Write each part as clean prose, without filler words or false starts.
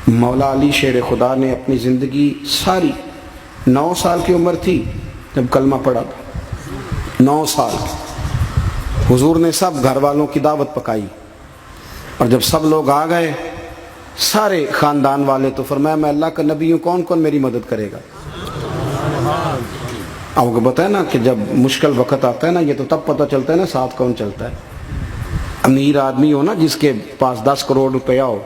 مولا علی شیر خدا نے اپنی زندگی ساری 9 سال کی عمر تھی جب کلمہ پڑھا تھا، 9 سال حضور نے سب گھر والوں کی دعوت پکائی، اور جب سب لوگ آ گئے سارے خاندان والے، تو فرمایا میں اللہ کا نبی ہوں، کون کون میری مدد کرے گا؟ آپ کو پتہ ہے نا کہ جب مشکل وقت آتا ہے نا، یہ تو تب پتہ چلتا ہے نا ساتھ کون چلتا ہے۔ امیر آدمی ہو نا، جس کے پاس 10 کروڑ روپیہ ہو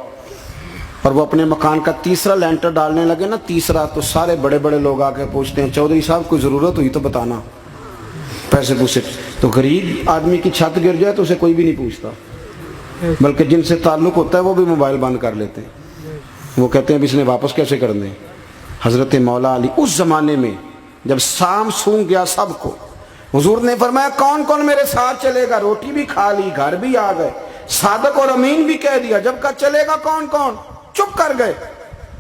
اور وہ اپنے مکان کا تیسرا لینٹر ڈالنے لگے نا، تیسرا، تو سارے بڑے بڑے لوگ آ کے پوچھتے ہیں چودھری صاحب کوئی ضرورت ہوئی تو بتانا، پیسے پوچھے۔ تو غریب آدمی کی چھت گر جائے تو اسے کوئی بھی نہیں پوچھتا، بلکہ جن سے تعلق ہوتا ہے وہ بھی موبائل بند کر لیتے ہیں، وہ کہتے ہیں اب اس نے واپس کیسے کرنے۔ حضرت مولا علی اس زمانے میں جب سام سونگ گیا سب کو، حضور نے فرمایا کون کون میرے ساتھ چلے گا؟ روٹی بھی کھا لی، گھر بھی آ گئے، صادق اور امین بھی کہہ دیا، جب کہا چلے گا کون کون؟ چپ کر گئے۔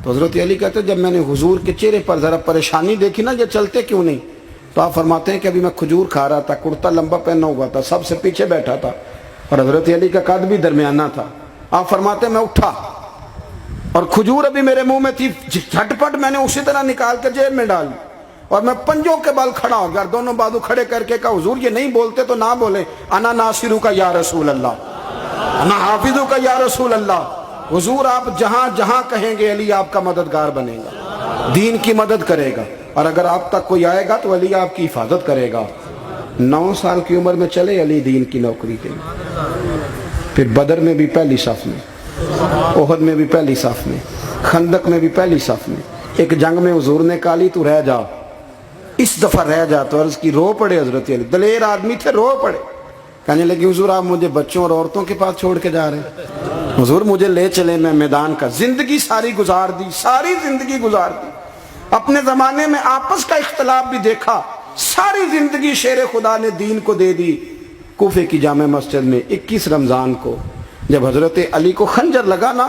تو حضرت علی کہتے جب میں نے حضور کے چہرے پر ذرا پریشانی دیکھی نا، یہ چلتے کیوں نہیں، تو آپ فرماتے ہیں کہ ابھی میں کھجور کھا رہا تھا، کرتا لمبا پہنا ہوا تھا، سب سے پیچھے بیٹھا تھا، اور حضرت علی کا قد بھی درمیانہ تھا۔ آپ فرماتے ہیں میں اٹھا اور کھجور ابھی میرے منہ میں تھی، جھٹپٹ میں نے اسی طرح نکال کے جیب میں ڈالی، اور میں پنجوں کے بل کھڑا ہو گیا، دونوں بازو کھڑے کر کے کہا حضور یہ نہیں بولتے تو نہ بولے، انا ناصرو کا یا رسول اللہ، انا حافظو کا یا رسول اللہ۔ حضور آپ جہاں جہاں کہیں گے علی آپ کا مددگار بنے گا، دین کی مدد کرے گا، اور اگر آپ تک کوئی آئے گا تو علی آپ کی حفاظت کرے گا۔ 9 سال کی عمر میں چلے علی دین کی نوکری کے لیے، پھر بدر میں بھی پہلی صف میں، احد میں بھی پہلی صف میں، خندق میں بھی پہلی صف میں۔ ایک جنگ میں حضور نے کہا علی تو رہ جا، اس دفعہ رہ جا، تو عرض کی رو پڑے حضرت علی، دلیر آدمی تھے، رو پڑے، کہنے لگے حضور آپ مجھے بچوں اور عورتوں کے پاس چھوڑ کے جا رہے ہیں، حضور مجھے لے چلے، میں میدان کا زندگی ساری گزار دی، ساری زندگی گزار دی، اپنے زمانے میں آپس کا اختلاف بھی دیکھا، ساری زندگی شیر خدا نے دین کو دے دی۔ کوفے کی جامع مسجد میں 21 رمضان کو جب حضرت علی کو خنجر لگا نا،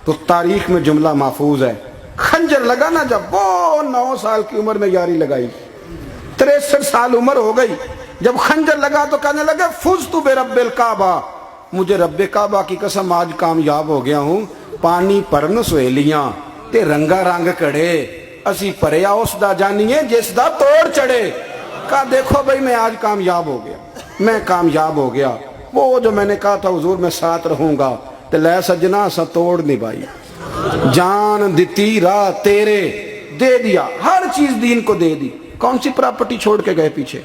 تو تاریخ میں جملہ محفوظ ہے، خنجر لگا نا جب، وہ 9 سال کی عمر میں یاری لگائی، 63 سال عمر ہو گئی، جب خنجر لگا تو کہنے لگے فزت برب الکعبہ، مجھے رب کعبہ کی قسم آج کامیاب ہو گیا ہوں، پانی پرن سہیلیاں تے رنگا رنگ کڑے، اسی پریا اس دا جانیے جس دا توڑ چڑھے۔ کہا دیکھو بھائی میں آج کامیاب ہو گیا، میں کامیاب ہو گیا، وہ جو میں نے کہا تھا حضور میں ساتھ رہوں گا، تے لے سجنا سا توڑ نبھائی، جان دیتی راہ تیرے، دے دیا ہر چیز دین کو دے دی۔ کون سی پراپرٹی چھوڑ کے گئے پیچھے،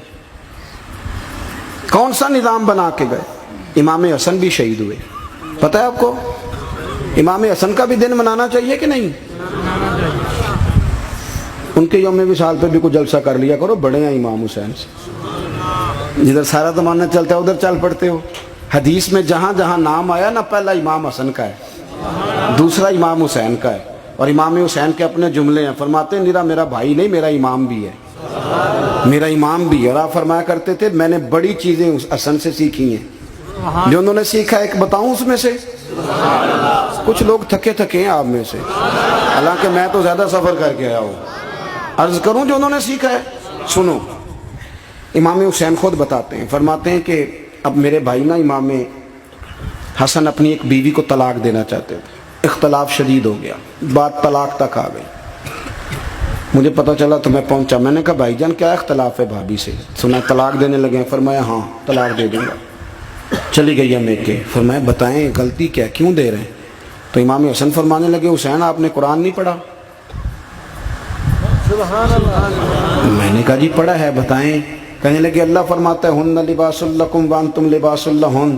کون سا نظام بنا کے گئے؟ امام حسن بھی شہید ہوئے، پتہ ہے آپ کو؟ امام حسن کا بھی دن منانا چاہیے کہ نہیں؟ ان کے یوم وصال پہ بھی کوئی جلسہ کر لیا کرو، بڑے ہیں امام حسین سے، جدھر سارا زمانہ چلتا ہے ادھر چل پڑتے ہو۔ حدیث میں جہاں جہاں نام آیا نا، پہلا امام حسن کا ہے، دوسرا امام حسین کا ہے، اور امام حسین کے اپنے جملے ہیں، فرماتے ہیں نیرا میرا بھائی نہیں، میرا امام بھی ہے، میرا امام بھی ہے۔ اور آپ فرمایا کرتے تھے میں نے بڑی چیزیں اس حسن سے سیکھی ہیں، جو انہوں نے سیکھا ایک بتاؤں اس میں سے؟ کچھ لوگ تھکے تھکے ہیں آپ میں سے، حالانکہ میں تو زیادہ سفر کر کے آیا ہوں، عرض کروں جو انہوں نے سیکھا ہے؟ سنو، امام حسین خود بتاتے ہیں، فرماتے ہیں کہ اب میرے بھائی نا امام حسن اپنی ایک بیوی کو طلاق دینا چاہتے تھے، اختلاف شدید ہو گیا، بات طلاق تک آ گئی، مجھے پتہ چلا تو میں پہنچا، میں نے کہا بھائی جان کیا اختلاف ہے بھابھی سے؟ سنا طلاق دینے لگے ہیں، فرمایا ہاں طلاق دے دوں گا۔ چلی گئی ہے میکے، فرمایا بتائیں غلطی کیا، کیوں دے رہے ہیں؟ تو امام حسن فرمانے لگے حسین آپ نے قرآن نہیں پڑھا؟ میں نے کہا جی پڑھا ہے، بتائیں۔ کہنے لگے اللہ فرماتا ہے ہن لباس لکم وانتم لباس لہن،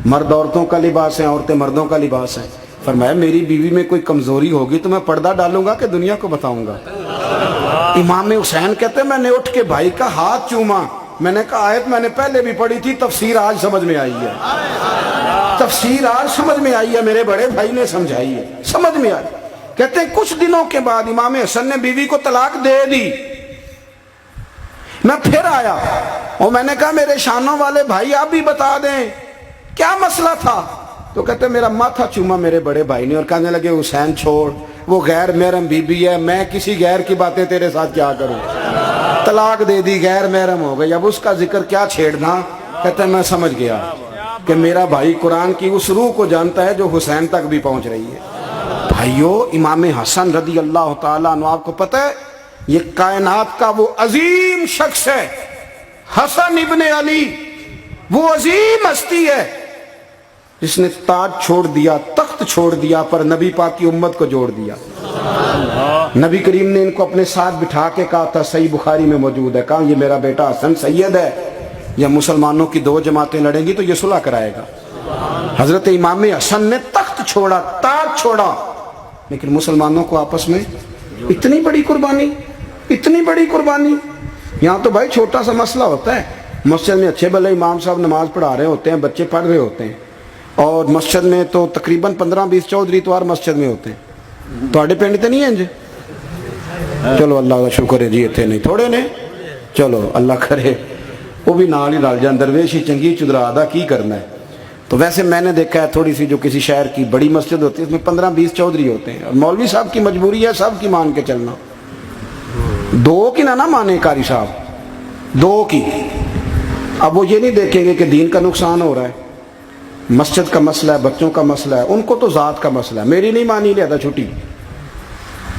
مرد عورتوں کا لباس ہیں، عورتیں مردوں کا لباس ہیں۔ فرمایا میری بیوی میں کوئی کمزوری ہوگی تو میں پردہ ڈالوں گا کہ دنیا کو بتاؤں گا؟ امام حسین کہتے ہیں میں نے اٹھ کے بھائی کا ہاتھ چوما، میں نے کہا آیت میں نے پہلے بھی پڑھی تھی، تفسیر آج سمجھ میں آئی ہے، تفسیر آج سمجھ میں آئی ہے، میرے بڑے بھائی نے سمجھائی ہے، سمجھ میں آئی۔ کہتے ہیں کچھ دنوں کے بعد امام حسن نے بیوی کو طلاق دے دی، میں پھر آیا اور میں نے کہا میرے شانوں والے بھائی آپ بھی بتا دیں کیا مسئلہ تھا؟ تو کہتے میرا ماتھا چوما میرے بڑے بھائی نے، اور کہنے لگے حسین چھوڑ، وہ غیر محرم بی بی ہے، میں کسی غیر کی باتیں تیرے ساتھ کیا کروں، طلاق دے دی، غیر محرم ہو گئی، اب اس کا ذکر کیا چھیڑنا۔ کہتے میں سمجھ گیا کہ میرا بھائی قرآن کی اس روح کو جانتا ہے جو حسین تک بھی پہنچ رہی ہے۔ بھائیو امام حسن رضی اللہ تعالیٰ عنہ، آپ کو پتہ ہے یہ کائنات کا وہ عظیم شخص ہے، حسن ابن علی، وہ عظیم ہستی ہے جس نے تاج چھوڑ دیا، تخت چھوڑ دیا، پر نبی پاک کی امت کو جوڑ دیا۔ نبی کریم نے ان کو اپنے ساتھ بٹھا کے کہا تھا، صحیح بخاری میں موجود ہے، کہا یہ میرا بیٹا حسن سید ہے، یا مسلمانوں کی دو جماعتیں لڑیں گی تو یہ صلح کرائے گا۔ حضرت امام حسن نے تخت چھوڑا، تاج چھوڑا، لیکن مسلمانوں کو آپس میں اتنی بڑی قربانی، اتنی بڑی قربانی۔ یہاں تو بھائی چھوٹا سا مسئلہ ہوتا ہے، مسجد میں اچھے بھلے امام صاحب نماز پڑھا رہے ہوتے ہیں، بچے پڑھ رہے ہوتے ہیں، اور مسجد میں تو تقریباً 15-20 چودھری اتوار مسجد میں ہوتے ہیں، تو آڑے پینڈ تے نہیں ہیں جی؟ چلو اللہ کا شکر ہے جی، اتنے نہیں تھوڑے نے، چلو اللہ کرے وہ بھی نال ہی رل جان، درویش ہی چنگی چدرا دا کی کرنا ہے۔ تو ویسے میں نے دیکھا ہے تھوڑی سی جو کسی شہر کی بڑی مسجد ہوتی ہے اس میں 15-20 چودھری ہوتے ہیں، اور مولوی صاحب کی مجبوری ہے سب کی مان کے چلنا، دو کی نہ مانے قاری صاحب، دو کی۔ اب وہ یہ نہیں دیکھیں گے کہ دین کا نقصان ہو رہا ہے، مسجد کا مسئلہ ہے، بچوں کا مسئلہ ہے، ان کو تو ذات کا مسئلہ ہے، میری نہیں مانی لہذا چھٹی۔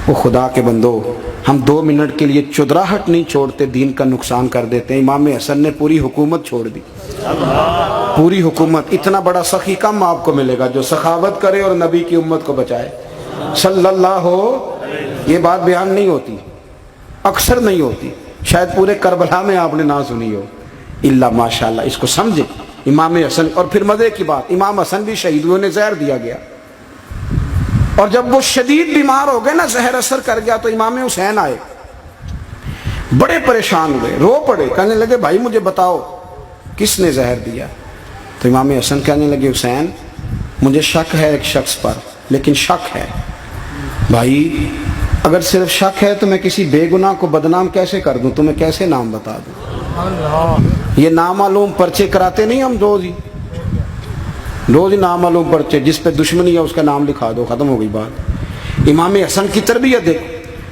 وہ خدا کے بندو، ہم 2 منٹ کے لیے چدراہٹ نہیں چھوڑتے، دین کا نقصان کر دیتے ہیں۔ امام حسن نے پوری حکومت چھوڑ دی، پوری حکومت۔ اتنا بڑا سخی کم آپ کو ملے گا جو سخاوت کرے اور نبی کی امت کو بچائے صلی اللہ ہو۔ یہ بات بیان نہیں ہوتی، اکثر نہیں ہوتی، شاید پورے کربلا میں آپ نے نہ سنی ہو، الا ماشاءاللہ۔ اس کو سمجھے امام حسن۔ اور پھر مزے کی بات، امام حسن بھی شہید ہوئے، انہیں زہر دیا گیا، اور جب وہ شدید بیمار ہو گئے نا، زہر اثر کر گیا، تو امام حسین آئے، بڑے پریشان ہوئے، رو پڑے، کہنے لگے بھائی مجھے بتاؤ کس نے زہر دیا؟ تو امام حسن کہنے لگے حسین مجھے شک ہے ایک شخص پر، لیکن شک ہے بھائی، اگر صرف شک ہے تو میں کسی بے گناہ کو بدنام کیسے کر دوں، تمہیں کیسے نام بتا دوں؟ یہ نامعلوم پرچے کراتے نہیں ہم روز ہی نامعلوم پرچے، جس پہ دشمنی ہے اس کا نام لکھا دو، ختم ہو گئی بات۔ امام حسن کی تربیت دیکھو،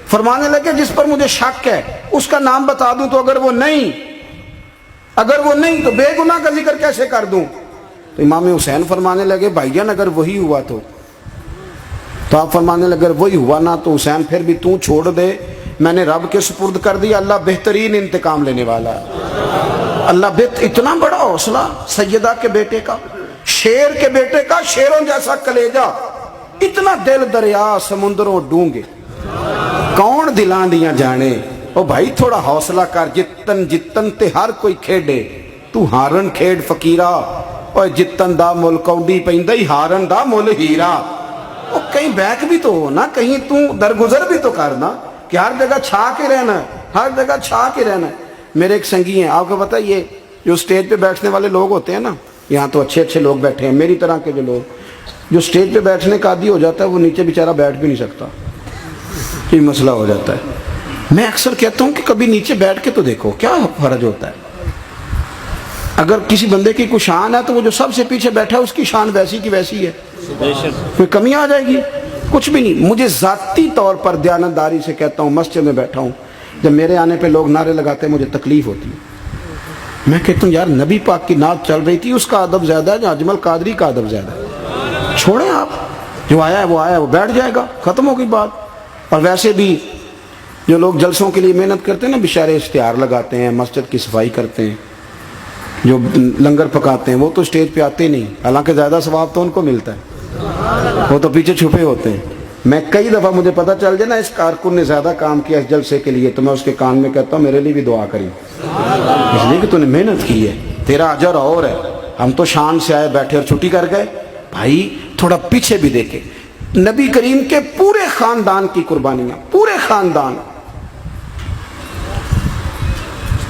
فرمانے لگے جس پر مجھے شک ہے اس کا نام بتا دوں، تو اگر وہ نہیں تو بے گناہ کا ذکر کیسے کر دوں؟ تو امام حسین فرمانے لگے بھائی جان اگر وہی ہوا تو آپ فرمانے لگے اگر وہی ہوا نا تو حسین پھر بھی تو چھوڑ دے، میں نے رب کے سپرد کر دیا، اللہ بہترین انتقام لینے والا ہے۔ اللہ اتنا بڑا حوصلہ سیدہ کے بیٹے کا، شیر کے بیٹے کا، شیروں جیسا کلیجہ، اتنا دل دریا سمندروں ڈونگے، کون دلاں دیاں جانے۔ او بھائی تھوڑا حوصلہ کر، جتن تے ہر کوئی کھیڈے، تو ہارن کھیڈ فقیرہ، اور جتن دا مل کونڈی پیندی ہارن دا مل ہیرا۔ او کہیں بیک بھی تو ہو نا، کہیں تو درگزر بھی تو کرنا، کہ ہر جگہ چھا کے رہنا ہے، ہر جگہ چھا کے رہنا ہے۔ میرے ایک سنگی ہیں، آپ کو پتہ ہے یہ جو سٹیج پہ بیٹھنے والے لوگ ہوتے ہیں نا، یہاں تو اچھے لوگ بیٹھے ہیں، میری طرح کے جو لوگ جو سٹیج پہ بیٹھنے کا عادی ہو جاتا ہے وہ نیچے بیچارہ بیٹھ بھی نہیں سکتا، یہ مسئلہ ہو جاتا ہے۔ میں اکثر کہتا ہوں کہ کبھی نیچے بیٹھ کے تو دیکھو کیا فرض ہوتا ہے۔ اگر کسی بندے کی کوئی شان ہے تو وہ جو سب سے پیچھے بیٹھا ہے اس کی شان ویسی کی ویسی ہے، کوئی کمی آ جائے گی؟ کچھ بھی نہیں۔ مجھے ذاتی طور پر دیانتداری سے کہتا ہوں، مسجد میں بیٹھا ہوں، جب میرے آنے پہ لوگ نعرے لگاتے ہیں مجھے تکلیف ہوتی ہے۔ میں کہتا ہوں یار نبی پاک کی نعت چل رہی تھی، اس کا ادب زیادہ ہے یا اجمل قادری کا ادب زیادہ ہے؟ چھوڑیں آپ، جو آیا ہے وہ بیٹھ جائے گا، ختم ہو گئی بات۔ اور ویسے بھی جو لوگ جلسوں کے لیے محنت کرتے ہیں نا، بیچارے اشتہار لگاتے ہیں، مسجد کی صفائی کرتے ہیں، جو لنگر پکاتے ہیں، وہ تو اسٹیج پہ آتے نہیں، حالانکہ زیادہ ثواب تو ان کو ملتا ہے، وہ تو پیچھے چھپے ہوتے ہیں۔ میں کئی دفعہ مجھے پتہ چل جائے نا اس کارکن نے زیادہ کام کیا اس جلسے کے لیے، تو میں اس کے کان میں کہتا ہوں میرے لیے بھی دعا کری، اس لیے کہ تو نے محنت کی ہے، تیرا اجر اور ہے۔ ہم تو شان سے آئے بیٹھے اور چھٹی کر گئے۔ بھائی تھوڑا پیچھے بھی دیکھے، نبی کریم کے پورے خاندان کی قربانیاں، پورے خاندان۔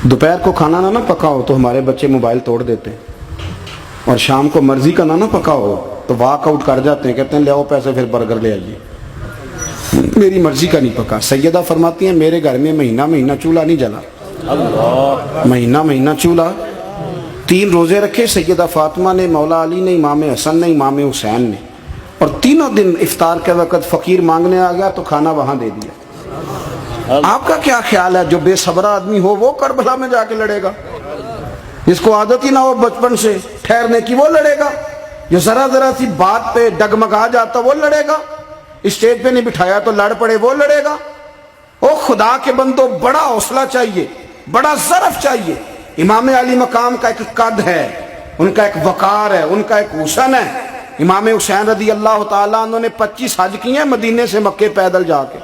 دوپہر کو کھانا نہ پکاؤ تو ہمارے بچے موبائل توڑ دیتے ہیں، اور شام کو مرضی کا نہ پکاؤ تو واک آؤٹ کر جاتے ہیں، کہتے ہیں لے آؤ پیسے پھر برگر لے آئیے، میری مرضی کا نہیں پکا۔ سیدہ فرماتی ہیں میرے گھر میں مہینہ چولہا نہیں جلا، مہینہ چولہا۔ 3 روزے رکھے سیدہ فاطمہ نے، مولا علی نے، امام حسن نے، امام حسین نے، اور تینوں دن افطار کے وقت فقیر مانگنے آ گیا تو کھانا وہاں دے دیا۔ آپ کا کیا خیال ہے جو بے صبر آدمی ہو وہ کربلا میں جا کے لڑے گا؟ جس کو عادت ہی نہ ہو بچپن سے ٹھہرنے کی وہ لڑے گا؟ جو ذرا سی بات پہ ڈگمگا جاتا وہ لڑے گا؟ اسٹیج پہ نہیں بٹھایا تو لڑ پڑے وہ لڑے گا؟ او خدا کے بندو، بڑا حوصلہ چاہیے، بڑا ظرف چاہیے۔ امام علی مقام کا ایک قد ہے، ان کا ایک وقار ہے، ان کا ایک حسن ہے۔ امام حسین رضی اللہ تعالیٰ عنہ نے 25 حج کیے ہیں مدینے سے مکے پیدل جا کے،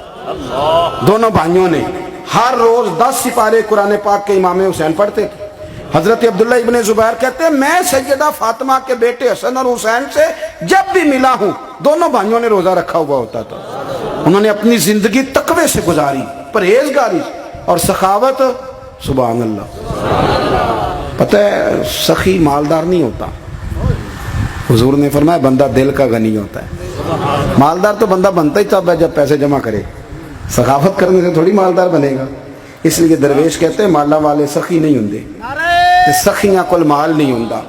دونوں بھائیوں نے۔ ہر روز 10 سپارے قرآن پاک کے امام حسین پڑھتے تھے۔ حضرت عبداللہ ابن زبیر کہتے ہیں میں سیدہ فاطمہ کے بیٹے حسن اور حسین سے جب بھی ملا ہوں دونوں بھائیوں نے روزہ رکھا ہوا ہوتا تھا۔ انہوں نے اپنی زندگی تقوی سے گزاری، پرہیزگاری اور سخاوت۔ سبحان اللہ۔ پتہ ہے سخی مالدار نہیں ہوتا، حضور نے فرمایا بندہ دل کا غنی ہوتا ہے۔ مالدار تو بندہ بنتا ہی تب ہے جب پیسے جمع کرے، سخاوت کرنے سے تھوڑی مالدار بنے گا۔ اس لیے درویش کہتے ہیں مالا والے سخی نہیں ہوندے، سخیاں کول مال نہیں ہوندا۔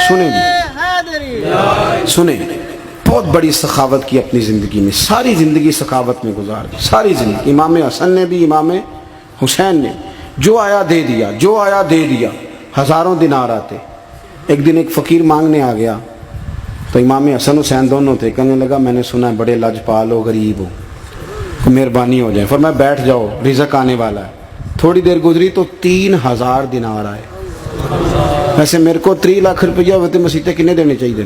سنیں جی، سنیں، بہت بڑی سخاوت کی اپنی زندگی میں، ساری زندگی سخاوت میں گزار دی، ساری زندگی۔ امام حسن نے بھی، امام حسین نے جو آیا دے دیا، جو آیا دے دیا۔ ہزاروں دینار آتے۔ ایک دن ایک فقیر مانگنے آ گیا تو امام حسن حسین دونوں تھے، کہنے لگا میں نے سنا ہے بڑے لاجپال ہو، غریب ہو، مہربانی ہو جائے۔ فرمایا بیٹھ جاؤ، رزق آنے والا ہے۔ تھوڑی دیر گزری تو 3000 دینار آئے۔ ویسے میرے کو 3 لاکھ روپیہ ہوتے مسیطے کنے دینے چاہیے؟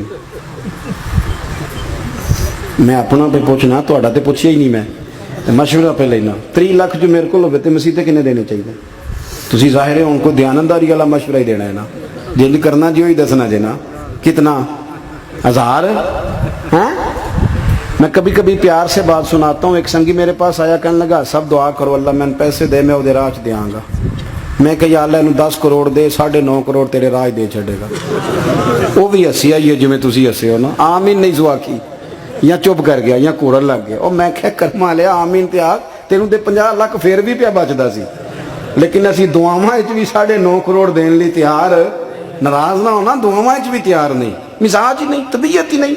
میں اپنا پہ پوچھنا، تھوڑا تے پوچھیا ہی نہیں، میں مشورہ پہ لینا۔ 3 لاکھ جو میرے کو ہوتے مسیطے کنے دینے چاہیے؟ تسی ظاہر ہے ان کو دیانتداری والا مشورہ ہی دینا ہے نا، جن کرنا جی وہی دسنا جی نا۔ کتنا؟ 1000؟ ہاں، میں کبھی کبھی پیار سے بات سناتا ہوں۔ ایک سنگی میرے پاس آیا، کہنے لگا سب دعا کرو اللہ میں پیسے دے، میں وہ راہ چ دیاں گا۔ میں کہ یا اللہ انہوں 10 کروڑ دے، 9.5 کروڑ تیرے راہ دے چھڑے گا۔ وہ بھی ہسی آئی ہے جو میں تسی ہسے ہو نا، آمین نہیں زوا کی، یا چپ کر گیا یا کورن لگ گیا۔ اور میں کہ کرما لیا آمین تے آگ، تینوں دے 50 لاکھ پھر بھی پیا بچدا سی، لیکن اسی دعاواں وچ بھی 9.5 کروڑ دین لی تیار، ناراض نہ ہونا، دعاواں وچ بھی تیار نہیں، مزاج ہی نہیں، طبیعت ہی نہیں۔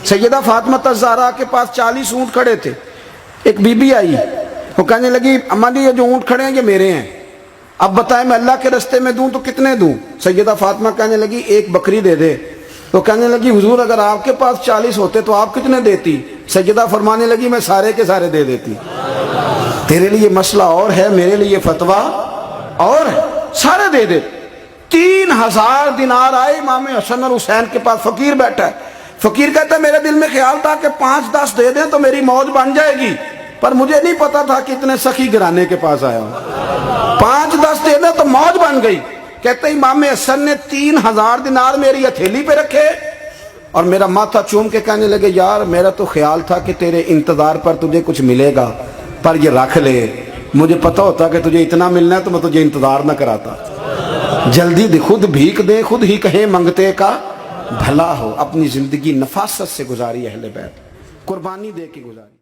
سیدہ فاطمہ الزہرا کے پاس 40 اونٹ کھڑے تھے۔ ایک بی بی آئی، وہ کہنے لگی اماں جی یہ جو اونٹ کھڑے ہیں یہ میرے ہیں، اب بتائیں میں اللہ کے رستے میں دوں تو کتنے دوں؟ سیدہ فاطمہ کہنے لگی 1 بکری دے دے۔ تو کہنے لگی حضور اگر آپ کے پاس 40 ہوتے تو آپ کتنے دیتی؟ سیدہ فرمانے لگی میں سارے کے سارے دے دیتی۔ تیرے لیے مسئلہ اور ہے، میرے لیے فتویٰ اور ہے، سارے دے دے۔ 3000 دینار آئے امام حسن اور حسین کے پاس۔ فقیر بیٹھا ہے، فقیر کہتا ہے میرے دل میں خیال تھا کہ 5-10 دے دیں تو میری موج بن جائے گی، پر مجھے نہیں پتا تھا کہ اتنے سخی گھرانے کے پاس آیا ہوں۔ 5-10 دے دیں تو موج بن گئی۔ کہتے امام حسن نے 3000 دینار میری ہتھیلی پہ رکھے اور میرا ماتھا چوم کے کہنے لگے یار میرا تو خیال تھا کہ تیرے انتظار پر تجھے کچھ ملے گا، پر یہ رکھ لے، مجھے پتا ہوتا کہ تجھے اتنا ملنا ہے تو میں تجھے انتظار نہ کراتا۔ جلدی دے، خود بھیک دے، خود ہی کہے منگتے کا بھلا ہو۔ اپنی زندگی نفاست سے گزاری اہل بیت، قربانی دے کے گزاری۔